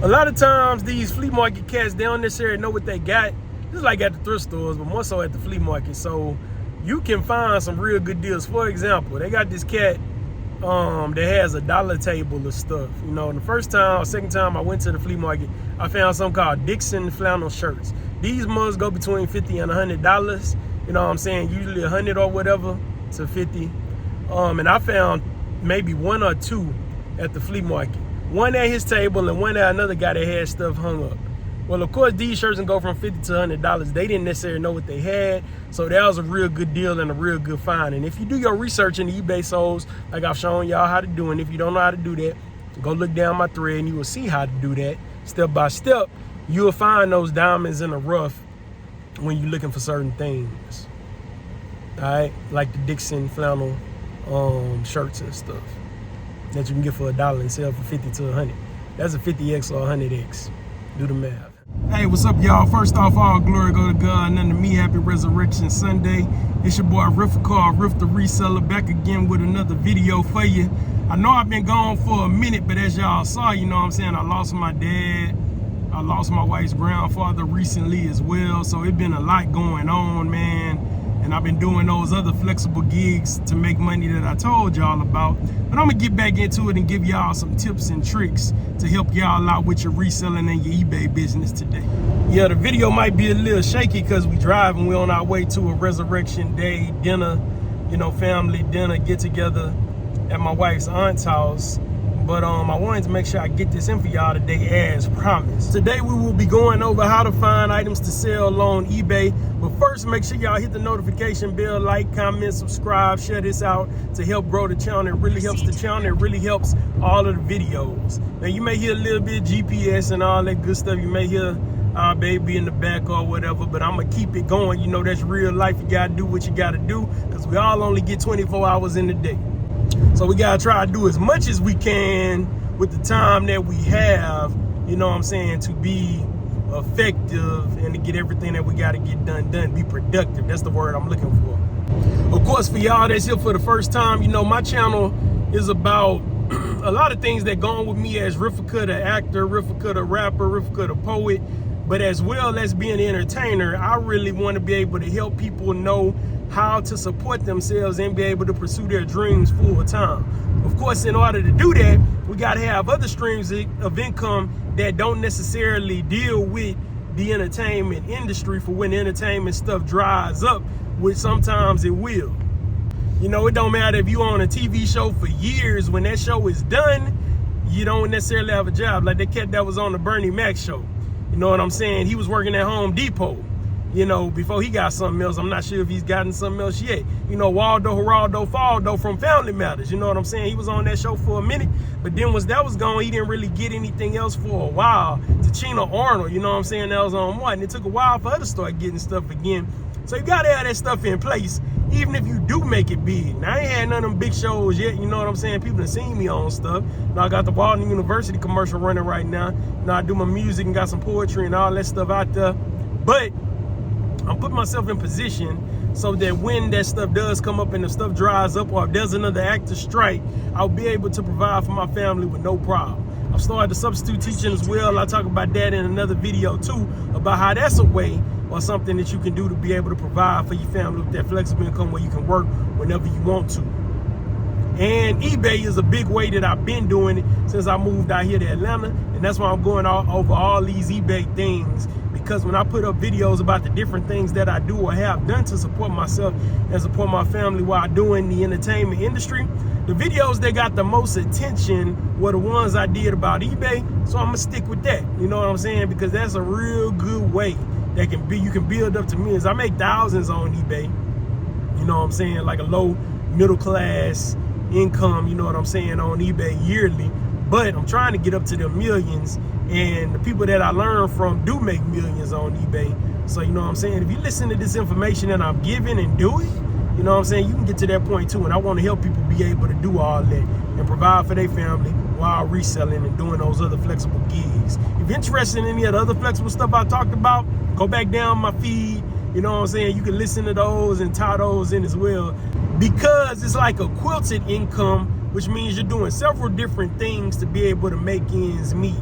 A lot of times these flea market cats, they don't necessarily know what they got. Just like at the thrift stores, but more so at the flea market. So you can find some real good deals. For example, they got this cat that has a dollar table of stuff. You know, the first time or second time I went to the flea market, I found something called Dixon flannel shirts. These mugs go between $50 and $100. You know what I'm saying? Usually 100 or whatever to 50. And I found maybe one or two at the flea market. One at his table and one at another guy that had stuff hung up. Well, of course, these shirts can go from $50 to $100. They didn't necessarily know what they had, so that was a real good deal and a real good find. And if you do your research in the eBay soles, like I've shown y'all how to do, and if you don't know how to do that, go look down my thread and you will see how to do that step by step. You will find those diamonds in the rough when you're looking for certain things. All right, like the Dixon flannel shirts and stuff that you can get for $1 and sell for 50 to 100. That's a 50X or 100X. Do the math. Hey, what's up, y'all? First off, all glory go to God and unto me. Happy Resurrection Sunday. It's your boy Riffa, Riff the Reseller, back again with another video for you. I know I've been gone for a minute, but as y'all saw, you know what I'm saying, I lost my dad. I lost my wife's grandfather recently as well. So it's been a lot going on, man. And I've been doing those other flexible gigs to make money that I told y'all about. But I'm gonna get back into it and give y'all some tips and tricks to help y'all out with your reselling and your eBay business today. Yeah, the video might be a little shaky because we driving. We're on our way to a Resurrection Day dinner, you know, family dinner, get together at my wife's aunt's house. But I wanted to make sure I get this in for y'all today as promised. Today we will be going over how to find items to sell on eBay. But first, make sure y'all hit the notification bell, like, comment, subscribe, share this out to help grow the channel. It really helps the channel. It really helps all of the videos. Now you may hear a little bit of GPS and all that good stuff. You may hear our baby in the back or whatever, but I'm gonna keep it going. You know, that's real life. You gotta do what you gotta do because we all only get 24 hours in the day. So we gotta try to do as much as we can with the time that we have, you know what I'm saying, to be effective and to get everything that we gotta get done. Be productive. That's the word I'm looking for. Of course, for y'all that's here for the first time, you know, my channel is about a lot of things that go on with me as Riffa the actor, Riffa the rapper, Riffa the poet, but as well as being an entertainer, I really want to be able to help people know how to support themselves and be able to pursue their dreams full time. Of course, in order to do that, we got to have other streams of income that don't necessarily deal with the entertainment industry for when the entertainment stuff dries up, which sometimes it will. You know, it don't matter if you on a TV show for years, when that show is done, you don't necessarily have a job. Like the cat that was on the Bernie Mac show. You know what I'm saying? He was working at Home Depot, you know, before he got something else. I'm not sure if he's gotten something else yet. You know, Waldo Geraldo Faldo from Family Matters, you know what I'm saying? He was on that show for a minute, but then once that was gone, he didn't really get anything else for a while. Ticino Arnold, you know what I'm saying? That was on one. It took a while for her to start getting stuff again. So you gotta have that stuff in place, even if you do make it big. Now, I ain't had none of them big shows yet, you know what I'm saying? People have seen me on stuff. Now, I got the Walden University commercial running right now. Now, I do my music and got some poetry and all that stuff out there. But I'm putting myself in position so that when that stuff does come up and the stuff dries up, or if there's another actor strike, I'll be able to provide for my family with no problem. I've started the substitute teaching as well. I'll talk about that in another video too, about how that's a way or something that you can do to be able to provide for your family with that flexible income where you can work whenever you want to. And eBay is a big way that I've been doing it since I moved out here to Atlanta. And that's why I'm going over all these eBay things, because when I put up videos about the different things that I do or have done to support myself and support my family while doing the entertainment industry, the videos that got the most attention were the ones I did about eBay. So I'm gonna stick with that, you know what I'm saying? Because that's a real good way that you can build up to millions. I make thousands on eBay, you know what I'm saying? Like a low middle class income, you know what I'm saying, on eBay yearly. But I'm trying to get up to the millions, and the people that I learn from do make millions on eBay. So, you know what I'm saying, if you listen to this information that I'm giving and do it, you know what I'm saying, you can get to that point too. And I want to help people be able to do all that and provide for their family while reselling and doing those other flexible gigs. If you're interested in any of the other flexible stuff I talked about, go back down my feed. You know what I'm saying? You can listen to those and tie those in as well, because it's like a quilted income, which means you're doing several different things to be able to make ends meet.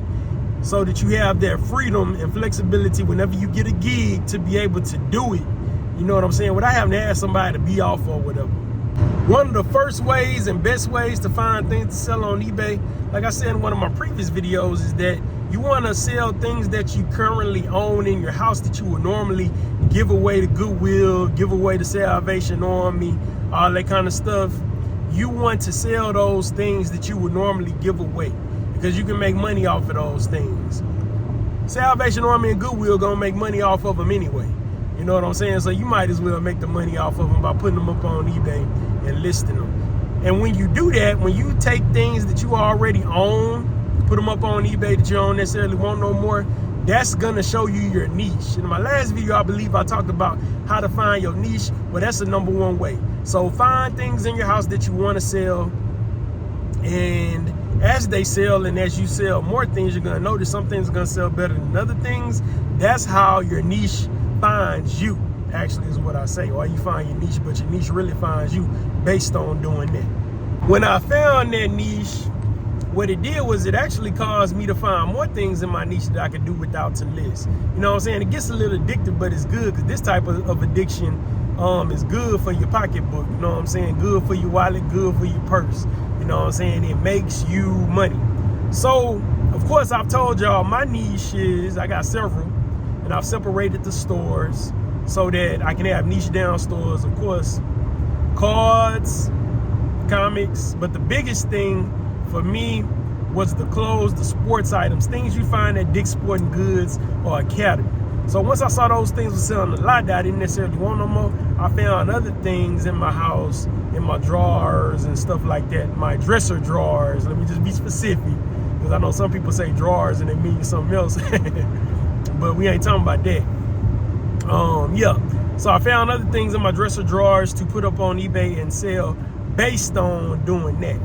so that you have that freedom and flexibility whenever you get a gig to be able to do it. You know what I'm saying? Without having to ask somebody to be off or whatever. One of the first ways and best ways to find things to sell on eBay, like I said in one of my previous videos, is that you want to sell things that you currently own in your house that you would normally give away to Goodwill, give away to Salvation Army, all that kind of stuff. You want to sell those things that you would normally give away because you can make money off of those things. Salvation Army and Goodwill gonna make money off of them anyway. You know what I'm saying? So you might as well make the money off of them by putting them up on eBay and listing them. And when you do that, when you take things that you already own, put them up on eBay that you don't necessarily want no more, that's gonna show you your niche. In my last video, I believe I talked about how to find your niche. Well, that's the #1 way. So find things in your house that you want to sell, and as they sell and as you sell more things, you're gonna notice some things are gonna sell better than other things. That's how your niche finds you, actually, is what I say. Or you find your niche, but your niche really finds you based on doing that. When I found that niche, what it did was it actually caused me to find more things in my niche that I could do without to list. You know what I'm saying? It gets a little addictive, but it's good because this type of addiction is good for your pocketbook. You know what I'm saying? Good for your wallet, good for your purse. You know what I'm saying? It makes you money. So, of course, I've told y'all my niche is, I got several, and I've separated the stores so that I can have niche down stores. Of course, cards, comics, but the biggest thing for me was the clothes, the sports items, things you find at Dick's Sporting Goods or Academy. So once I saw those things were selling a lot that I didn't necessarily want no more, I found other things in my house, in my drawers and stuff like that, my dresser drawers. Let me just be specific, because I know some people say drawers and they mean something else, but we ain't talking about that. Yeah, so I found other things in my dresser drawers to put up on eBay and sell based on doing that.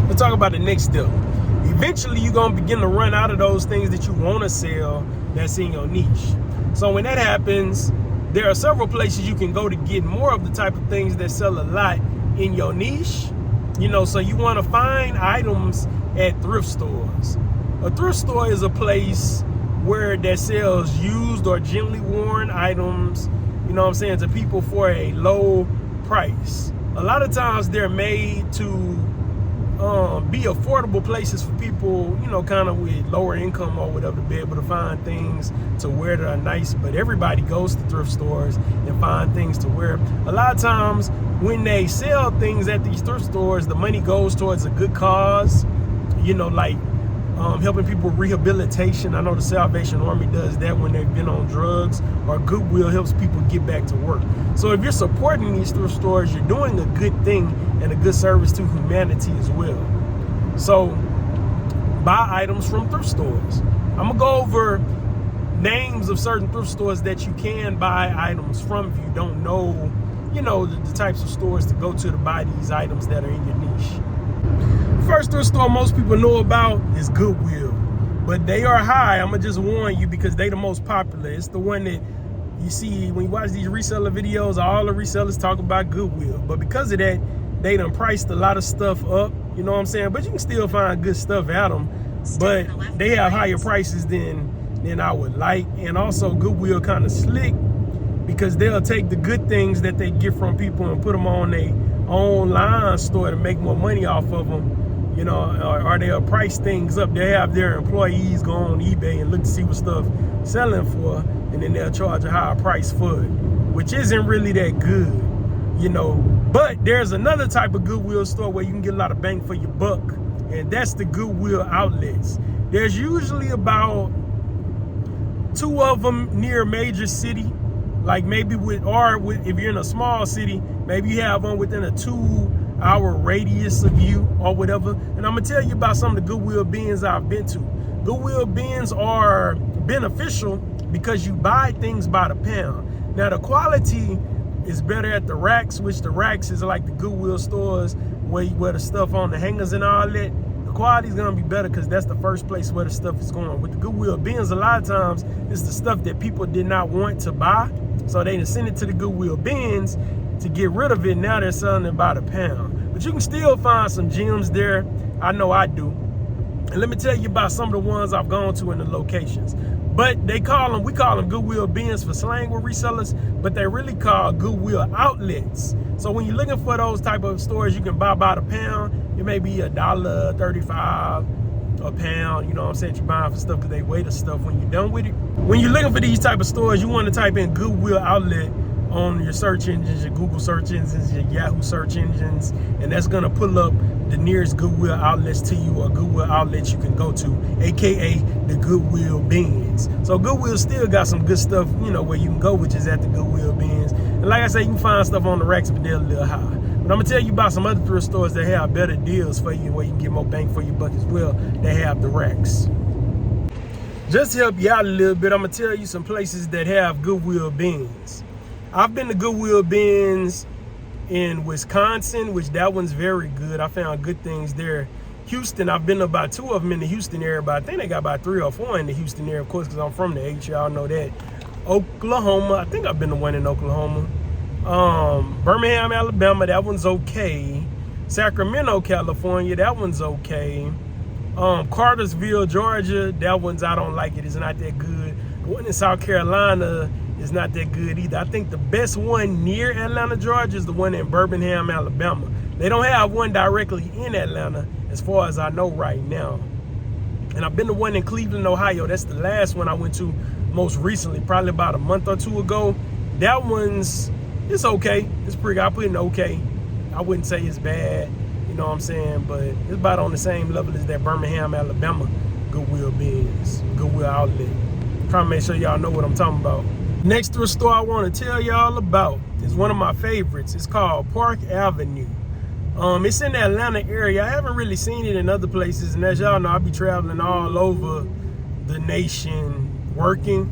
Let's talk about the next step. Eventually, you're going to begin to run out of those things that you want to sell that's in your niche. So when that happens, there are several places you can go to get more of the type of things that sell a lot in your niche. You know, so you want to find items at thrift stores. A thrift store is a place where that sells used or gently worn items, you know what I'm saying, to people for a low price. A lot of times they're made to be affordable places for people, you know, kind of with lower income or whatever, to be able to find things to wear that are nice. But everybody goes to thrift stores and find things to wear. A lot of times when they sell things at these thrift stores, the money goes towards a good cause, you know, like helping people with rehabilitation. I know the Salvation Army does that when they've been on drugs, or Goodwill helps people get back to work. So if you're supporting these thrift stores, you're doing a good thing and a good service to humanity as well. So buy items from thrift stores. I'm gonna go over names of certain thrift stores that you can buy items from if you don't know, you know, the types of stores to go to buy these items that are in your niche. First thrift store most people know about is Goodwill, but they are high. I'm gonna just warn you because they the most popular. It's the one that you see when you watch these reseller videos. All the resellers talk about Goodwill, but because of that, they done priced a lot of stuff up. You know what I'm saying? But you can still find good stuff at them, but they have higher prices than I would like. And also Goodwill kind of slick because they'll take the good things that they get from people and put them on their online store to make more money off of them. You know, or they'll price things up. They have their employees go on eBay and look to see what stuff selling for, and then they'll charge a higher price for it, which isn't really that good, you know. But there's another type of Goodwill store where you can get a lot of bang for your buck, and that's the Goodwill outlets. There's usually about 2 of them near a major city, like maybe if you're in a small city, maybe you have one within a 2-hour radius of you or whatever. And I'm gonna tell you about some of the Goodwill bins I've been to. Goodwill bins are beneficial because you buy things by the pound. Now the quality is better at the racks, which the racks is like the Goodwill stores where the stuff on the hangers and all that. The quality is gonna be better because that's the first place where the stuff is going. With the Goodwill bins, a lot of times it's the stuff that people did not want to buy, so they didn't send it to the Goodwill bins to get rid of it. Now they're selling it by the pound. But you can still find some gems there. I know I do. And let me tell you about some of the ones I've gone to in the locations. But we call them Goodwill bins for slang with resellers, but they really call Goodwill outlets. So when you're looking for those type of stores, you can buy by the pound. It may be $1.35 a pound. You know what I'm saying? You're buying for stuff because they weigh the stuff when you're done with it. When you're looking for these type of stores, you want to type in Goodwill outlet on your search engines, your Google search engines, your Yahoo search engines, and that's gonna pull up the nearest Goodwill outlets to you, or Goodwill outlets you can go to, aka the Goodwill bins. So Goodwill still got some good stuff, you know, where you can go, which is at the Goodwill bins. And like I say, you can find stuff on the racks, but they're a little high. But I'm gonna tell you about some other thrift stores that have better deals for you, where you can get more bang for your buck as well. They have the racks. Just to help you out a little bit, I'm gonna tell you some places that have Goodwill bins. I've been to Goodwill bins in Wisconsin, which that one's very good. I found good things there. Houston, I've been to about 2 of them in the Houston area, but I think they got about 3 or 4 in the Houston area, of course, because I'm from the H, y'all know that. Oklahoma, I think I've been to one in Oklahoma. Birmingham, Alabama, that one's okay. Sacramento, California, that one's okay. Cartersville, Georgia, that one's, I don't like it. It's not that good. The one in South Carolina is not that good either. I think the best one near Atlanta, Georgia is the one in Birmingham, Alabama. They don't have one directly in Atlanta as far as I know right now. And I've been to one in Cleveland, Ohio. That's the last one I went to most recently, probably about a month or 2 ago. That one's, it's okay. It's pretty, I put it in okay. I wouldn't say it's bad, you know what I'm saying? But it's about on the same level as that Birmingham, Alabama Goodwill bins, Goodwill outlet. I'm trying to make sure y'all know what I'm talking about. Next thrift store I want to tell y'all about is one of my favorites. It's called Park Avenue. It's in the Atlanta area. I haven't really seen it in other places, and as y'all know, I be traveling all over the nation working.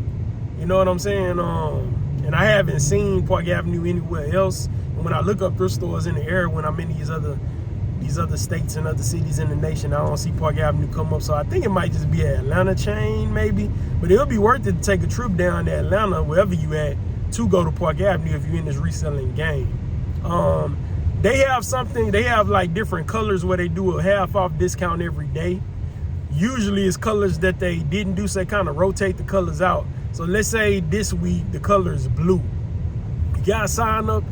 You know what I'm saying? And I haven't seen Park Avenue anywhere else. And when I look up thrift stores in the area, when I'm in these other states and other cities in the nation, I don't see Park Avenue come up. So I think it might just be an Atlanta chain, maybe. But it'll be worth it to take a trip down to Atlanta, wherever you at, to go to Park Avenue if you're in this reselling game. They have something, they have like different colors where they do a half off discount every day. Usually it's colors that they didn't do, so they kind of rotate the colors out. So let's say this week the color is blue. You gotta sign up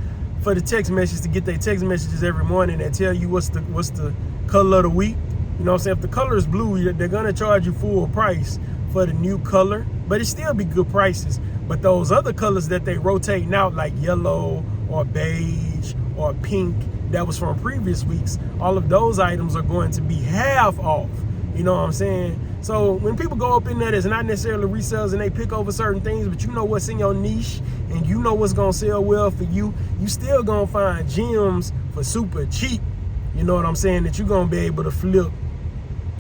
for the text message to get their text messages every morning that tell you what's the color of the week. You know what I'm saying? If the color is blue, they're gonna charge you full price for the new color, but it still be good prices. But those other colors that they rotating out, like yellow or beige or pink, that was from previous weeks, all of those items are going to be half off. You know what I'm saying? So when people go up in there, it's not necessarily resales and they pick over certain things, but you know what's in your niche and you know what's gonna sell well for you. You still gonna find gems for super cheap. You know what I'm saying? That you're gonna be able to flip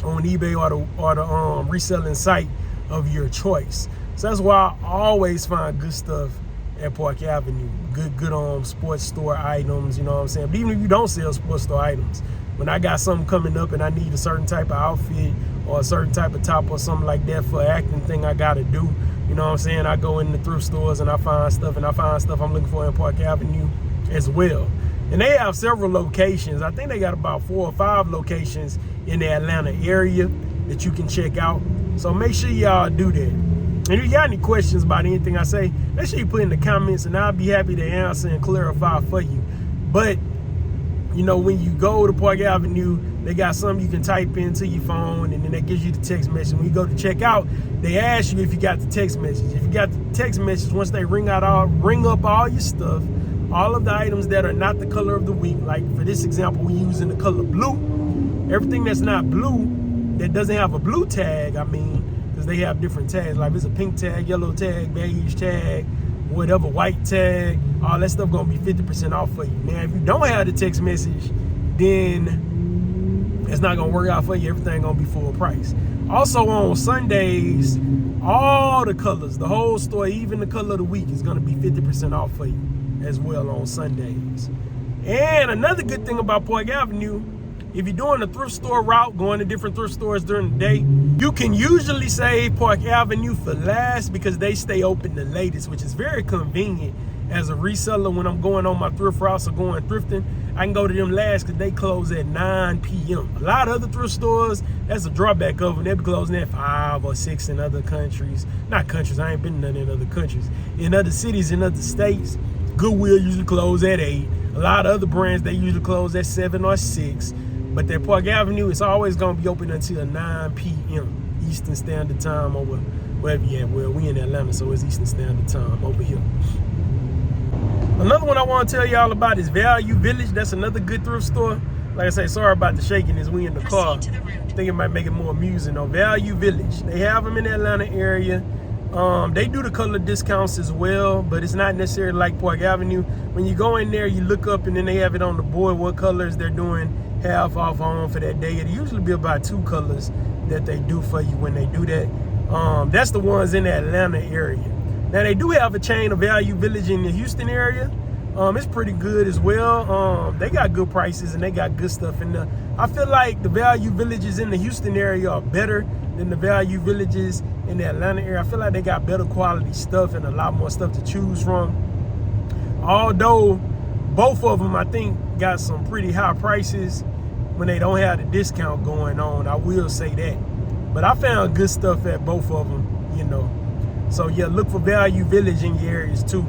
on eBay or the reselling site of your choice. So that's why I always find good stuff at Park Avenue. Good sports store items, you know what I'm saying? But even if you don't sell sports store items, when I got something coming up and I need a certain type of outfit or a certain type of top or something like that for an acting thing I gotta do, you know what I'm saying? I go in the thrift stores and I find stuff I'm looking for in Park Avenue as well. And they have several locations. I think they got about 4 or 5 locations in the Atlanta area that you can check out. So make sure y'all do that. And if you got any questions about anything I say, make sure you put in the comments and I'll be happy to answer and clarify for you. But, you know, when you go to Park Avenue, they got something you can type into your phone and then that gives you the text message. When you go to check out, they ask you if you got the text message. If you got the text message, once they ring up all your stuff, all of the items that are not the color of the week, like for this example, we're using the color blue. Everything that's not blue, that doesn't have a blue tag, I mean, because they have different tags, like it's a pink tag, yellow tag, beige tag, whatever, white tag, all that stuff gonna be 50% off for you. Now, if you don't have the text message, then it's not gonna work out for you. Everything gonna be full price. Also on Sundays, all the colors, the whole store, even the color of the week is gonna be 50% off for you as well on Sundays. And another good thing about Park Avenue, if you're doing a thrift store route, going to different thrift stores during the day, you can usually save Park Avenue for last because they stay open the latest, which is very convenient as a reseller when I'm going on my thrift routes or going thrifting. I can go to them last because they close at 9 p.m. A lot of other thrift stores, that's a drawback of them. They be closing at 5 or 6 in other countries. Not countries, I ain't been none in other countries. In other cities, in other states, Goodwill usually close at 8. A lot of other brands, they usually close at 7 or 6. But that Park Avenue is always going to be open until 9 p.m. Eastern Standard Time over wherever you at. Well, we in Atlanta, so it's Eastern Standard Time over here. Another one I want to tell y'all about is Value Village. That's another good thrift store. Like I say, sorry about the shaking as we in the car. I think it might make it more amusing though. Value Village. They have them in the Atlanta area. They do the color discounts as well, but it's not necessarily like Park Avenue. When you go in there, you look up and then they have it on the board what colors they're doing half off on for that day. It usually be about 2 colors that they do for you when they do that. That's the ones in the Atlanta area. Now they do have a chain of Value Village in the Houston area. It's pretty good as well. They got good prices and they got good stuff in there. I feel like the Value Villages in the Houston area are better than the Value Villages in the Atlanta area. I feel like they got better quality stuff and a lot more stuff to choose from. Although both of them, I think, got some pretty high prices when they don't have the discount going on. I will say that. But I found good stuff at both of them, you know. So yeah, look for Value Village in your areas too.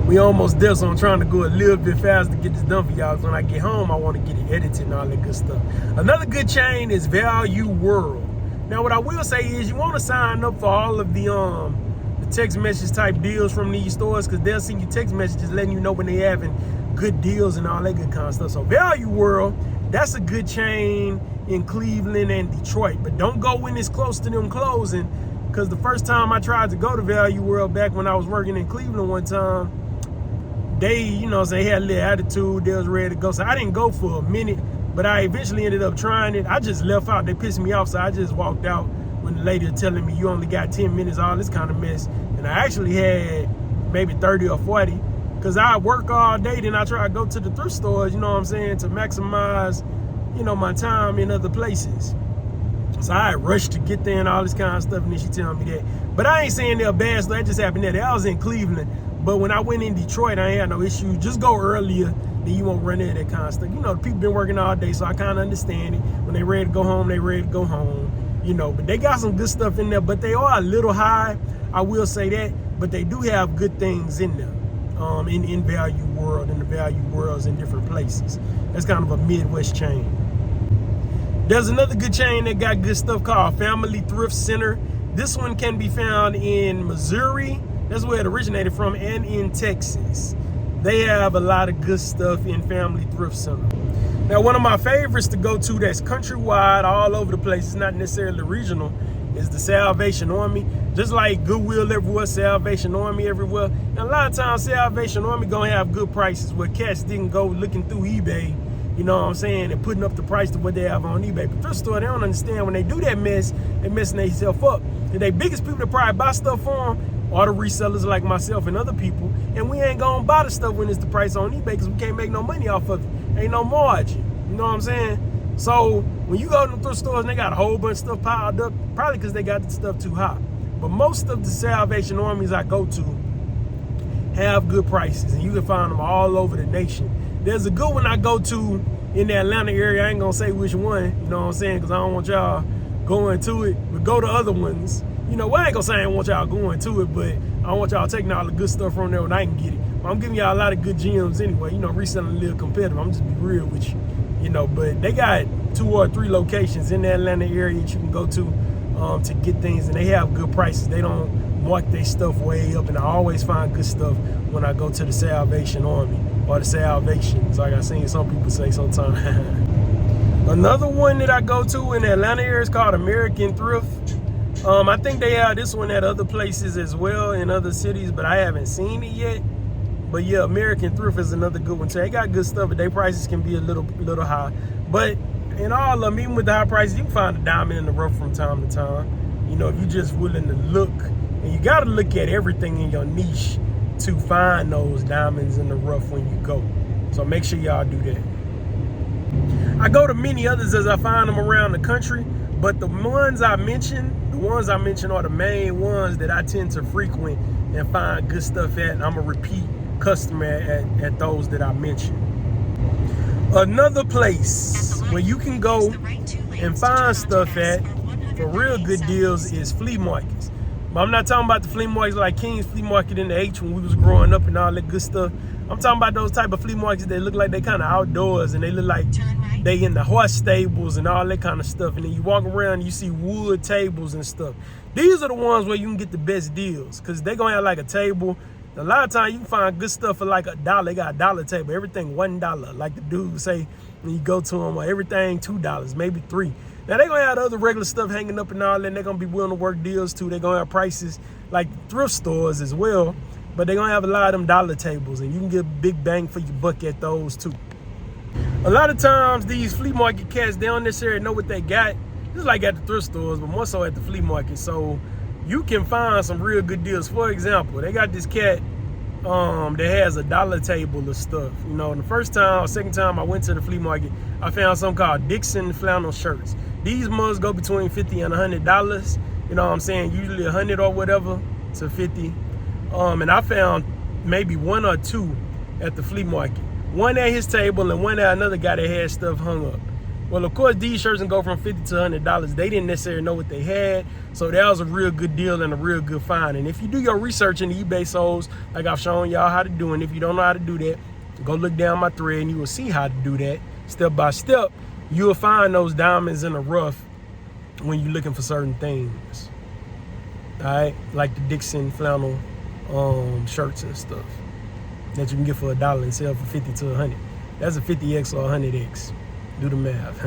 We almost there, so I'm trying to go a little bit fast to get this done for y'all. When I get home, I want to get it edited and all that good stuff. Another good chain is Value World. Now, what I will say is you want to sign up for all of the text message type deals from these stores because they'll send you text messages letting you know when they're having good deals and all that good kind of stuff. So Value World, that's a good chain in Cleveland and Detroit. But don't go when it's close to them closing. Because the first time I tried to go to Value World back when I was working in Cleveland one time, they, you know, they had a little attitude. They was ready to go. So I didn't go for a minute, but I eventually ended up trying it. I just left out. They pissed me off, so I just walked out when the lady was telling me you only got 10 minutes, all this kind of mess. And I actually had maybe 30 or 40 because I work all day. Then I try to go to the thrift stores, you know what I'm saying, to maximize, you know, my time in other places. So I rushed to get there and all this kind of stuff, and then she telling me that. But I ain't saying they're bad stuff. That just happened there. I was in Cleveland. But when I went in Detroit, I ain't had no issue. Just go earlier, then you won't run into that kind of stuff. You know, the people been working all day, so I kind of understand it. When they ready to go home, they ready to go home. You know, but they got some good stuff in there. But they are a little high, I will say that. But they do have good things in there. In Value World, and the Value Worlds in different places. That's kind of a Midwest chain. There's another good chain that got good stuff called Family Thrift Center. This one can be found in Missouri. That's where it originated from, and in Texas. They have a lot of good stuff in Family Thrift Center. Now, one of my favorites to go to that's countrywide, all over the place, it's not necessarily regional, is the Salvation Army. Just like Goodwill everywhere, Salvation Army everywhere. And a lot of times, Salvation Army gonna have good prices where cats didn't go looking through eBay, you know what I'm saying, and putting up the price to what they have on eBay. But thrift store, they don't understand when they do that mess, they're messing themselves up. And they biggest people that probably buy stuff for them are the resellers like myself and other people. And we ain't gonna buy the stuff when it's the price on eBay because we can't make no money off of it. Ain't no margin. You know what I'm saying? So when you go to the thrift stores and they got a whole bunch of stuff piled up, probably because they got the stuff too hot. But most of the Salvation Armies I go to have good prices, and you can find them all over the nation. There's a good one I go to in the Atlanta area. I ain't gonna say which one, you know what I'm saying, because I don't want y'all going to it. But go to other ones. You know, well, I ain't gonna say I don't want y'all going to it, but I don't want y'all taking all the good stuff from there when I can get it. But I'm giving y'all a lot of good gems anyway. You know, reselling a little competitive. I'm just be real with you. You know, but they got 2 or 3 locations in the Atlanta area that you can go to get things, and they have good prices. They don't mark their stuff way up, and I always find good stuff when I go to the Salvation Army or the Salvations, like I seen some people say sometimes. Another one that I go to in the Atlanta area is called American Thrift. I think they have this one at other places as well in other cities, but I haven't seen it yet. But yeah, American Thrift is another good one too. They got good stuff, but their prices can be a little high. But in all of them, even with the high prices, you can find a diamond in the rough from time to time. You know, if you're just willing to look, and you got to look at everything in your niche to find those diamonds in the rough when you go. So make sure y'all do that. I go to many others as I find them around the country, but the ones I mentioned are the main ones that I tend to frequent and find good stuff at, and I'm gonna repeat customer at those that I mentioned. Another place where you can go and find stuff at for real good deals is flea markets. But I'm not talking about the flea markets like King's Flea Market in the H when we was growing up and all that good stuff. I'm talking about those type of flea markets that look like they kind of outdoors and they look like they in the horse stables and all that kind of stuff. And then you walk around and you see wood tables and stuff. These are the ones where you can get the best deals because they're going to have like a table. A lot of times you can find good stuff for like $1. They got a dollar table, everything $1. Like the dude say when you go to them, everything $2, maybe $3. Now they're going to have the other regular stuff hanging up and all that. And they're going to be willing to work deals too. They're going to have prices like thrift stores as well. But they're going to have a lot of them dollar tables, and you can get a big bang for your buck at those too. A lot of times, these flea market cats, they don't necessarily know what they got. Just like at the thrift stores, but more so at the flea market. So you can find some real good deals. For example, they got this cat that has a dollar table of stuff. You know, the first time or second time I went to the flea market, I found something called Dixon flannel shirts. These mugs go between $50 and $100. You know what I'm saying? Usually $100 or whatever to $50. And I found maybe one or two at the flea market. One at his table and one at another guy that had stuff hung up. Well, of course, these shirts can go from $50 to $100. They didn't necessarily know what they had. So that was a real good deal and a real good find. And if you do your research in the eBay souls, like I've shown y'all how to do, and if you don't know how to do that, go look down my thread and you will see how to do that step by step. You'll find those diamonds in the rough when you're looking for certain things. All right, like the Dixon flannel shirts and stuff that you can get for $1 and sell for $50 to $100. That's a 50X or 100X. Do the math.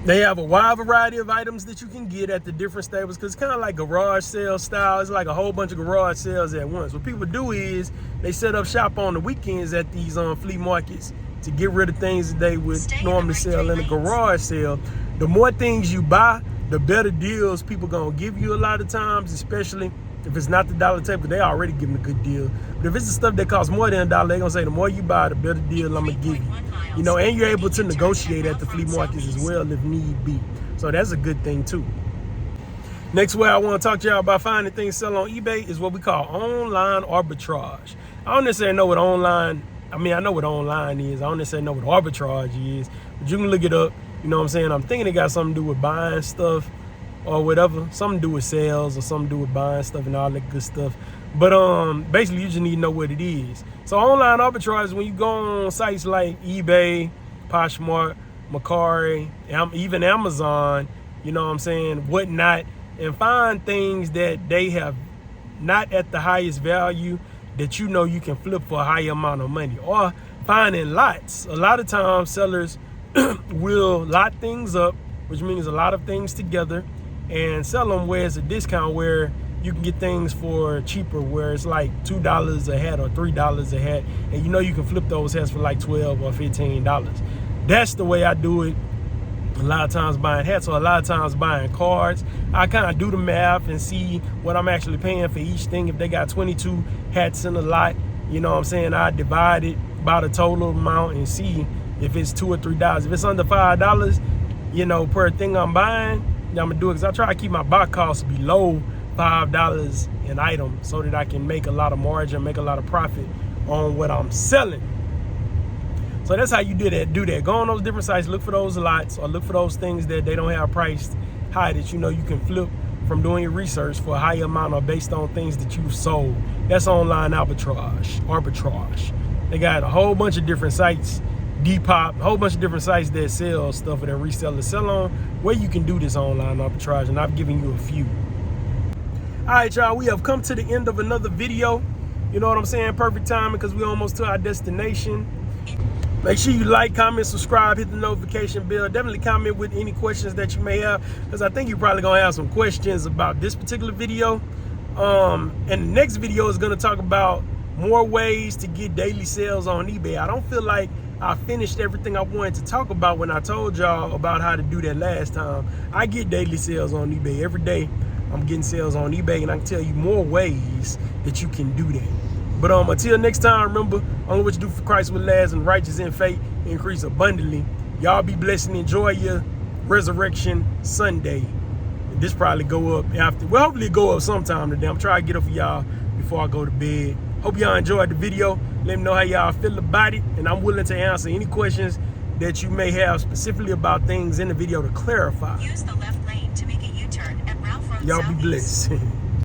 They have a wide variety of items that you can get at the different stables because it's kind of like garage sale style. It's like a whole bunch of garage sales at once. What people do is they set up shop on the weekends at these flea markets to get rid of things that they would normally sell in a garage sale. The more things you buy, the better deals people gonna give you a lot of times, especially if it's not the dollar table, they already giving a good deal. But if it's the stuff that costs more than $1, they're gonna say the more you buy, the better deal I'm gonna give you. You know, and you're able to negotiate at the flea markets as well if need be. So that's a good thing too. Next way I want to talk to y'all about finding things sell on eBay is what we call online arbitrage. I don't necessarily know what online, I know what online is. I don't necessarily know what arbitrage is, but you can look it up. You know what I'm saying? I'm thinking it got something to do with buying stuff or whatever, something to do with sales or something to do with buying stuff and all that good stuff. But basically you just need to know what it is. So online arbitrage is when you go on sites like eBay, Poshmark, Mercari, even Amazon, you know what I'm saying, whatnot, and find things that they have not at the highest value that you know you can flip for a higher amount of money, or finding lots. A lot of times sellers will lot things up, which means a lot of things together, and sell them where it's a discount, where you can get things for cheaper, where it's like $2 a hat or $3 a hat, and you know you can flip those hats for like $12 or $15. That's the way I do it. A lot of times buying hats, or a lot of times buying cards. I kind of do the math and see what I'm actually paying for each thing. If they got 22 hats in a lot, you know what I'm saying, I divide it by the total amount and see if it's $2 or $3. If it's under $5, you know, per thing I'm buying, I'm gonna do it, because I try to keep my buy costs below $5 an item so that I can make a lot of margin, make a lot of profit on what I'm selling. So that's how you do that. Go on those different sites, look for those lots, or look for those things that they don't have priced high that you know you can flip from doing your research for a higher amount or based on things that you've sold. That's online arbitrage. They got a whole bunch of different sites, Depop, a whole bunch of different sites that sell stuff that resellers sell on, where you can do this online arbitrage, and I've given you a few. All right, y'all, we have come to the end of another video. You know what I'm saying? Perfect timing, because we're almost to our destination. Make sure you like, comment, subscribe, hit the notification bell. Definitely comment with any questions that you may have, because I think you're probably gonna have some questions about this particular video. And the next video is gonna talk about more ways to get daily sales on eBay. I don't feel like I finished everything I wanted to talk about when I told y'all about how to do that last time. I get daily sales on eBay every day. I'm getting sales on eBay, and I can tell you more ways that you can do that. But until next time, remember, only what you do for Christ will last, and righteous in faith increase abundantly. Y'all be blessed and enjoy your Resurrection Sunday. This probably go up after, well, hopefully it go up sometime today. I'm trying to get up for y'all before I go to bed. Hope y'all enjoyed the video. Let me know how y'all feel about it, and I'm willing to answer any questions that you may have specifically about things in the video to clarify. Use the left lane to make a U-turn at Ralph Road. Y'all be blessed.